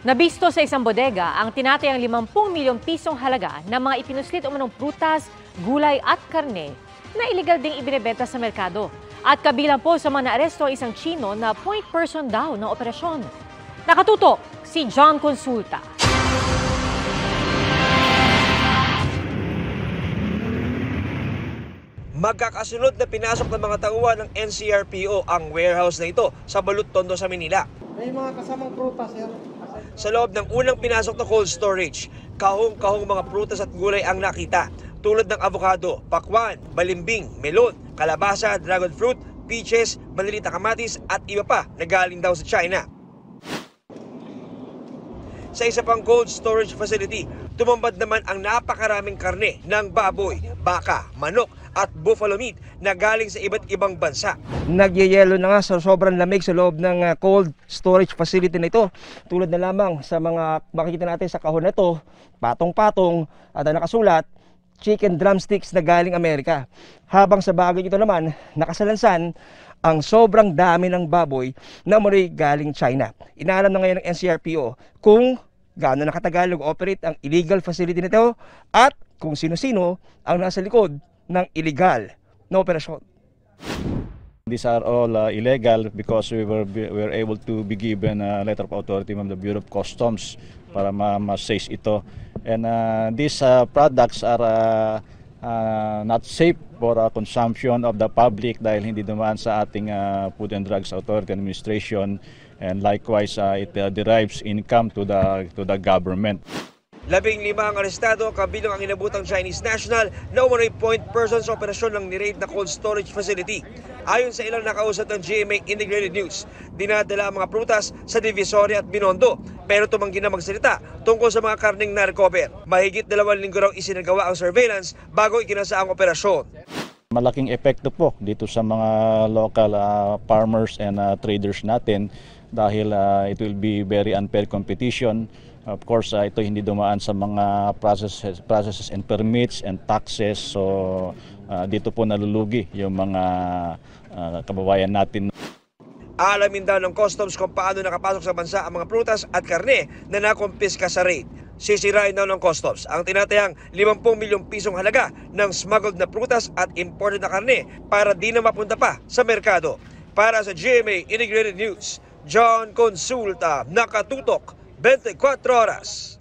Nabisto sa isang bodega ang tinatayang 50 milyong pisong halaga ng mga ipinuslit umanong prutas, gulay at karne na iligal ding ibinebenta sa merkado. At kabilang po sa mga naaresto ang isang Chino na point person daw ng operasyon. Nakatutok si John Consulta. Magkakasunod na pinasok ng mga tauhan ng NCRPO ang warehouse na ito sa Balut, Tondo sa Manila. May mga kasamang prutas, sir. Sa loob ng unang pinasok na cold storage, kahong-kahong mga prutas at gulay ang nakita. Tulad ng avocado, pakwan, balimbing, melon, kalabasa, dragon fruit, peaches, maliliit na kamatis at iba pa na galing daw sa China. Sa isa pang cold storage facility, tumambad naman ang napakaraming karne ng baboy, baka, manok at buffalo meat na galing sa iba't ibang bansa. Nagyayelo na nga sa sobrang lamig sa loob ng cold storage facility na ito. Tulad na lamang sa mga makikita natin sa kahon na ito, patong-patong at nakasulat, chicken drumsticks na galing Amerika. Habang sa bagay ito naman, nakasalansan ang sobrang dami ng baboy na muli galing China. Inaalam na ngayon ng NCRPO kung gaano nakatagal nag-operate ang illegal facility nito at kung sino-sino ang nasa likod ng illegal na operasyon. These are all illegal because we were able to be given a letter of authority from the Bureau of Customs para ma-seize ito. And these products are not safe for consumption of the public dahil hindi dumaan sa ating Food and Drugs Authority Administration, and likewise it derives income to the government. 15 ang arestado, kabilang ang inabutang Chinese national na umano'y point person sa operasyon ng niraid na cold storage facility. Ayon sa ilang nakausap ng GMA Integrated News, dinadala ang mga prutas sa Divisoria at Binondo, pero tumanggi na magsalita tungkol sa mga karneng na-recover. Mahigit 2 linggo raw isinagawa ang surveillance bago ikinasa ang operasyon. Malaking epekto po dito sa mga local farmers and traders natin dahil it will be very unfair competition. Of course, ito hindi dumaan sa mga processes and permits and taxes. So dito po nalulugi yung mga kababayan natin. Alamin daw ng customs kung paano nakapasok sa bansa ang mga prutas at karne na nakumpiska sa raid. Sisirain daw ng customs ang tinatayang 50 milyong pisong halaga ng smuggled na prutas at imported na karne para di na mapunta pa sa merkado. Para sa GMA Integrated News, John Consulta, nakatutok 24 oras.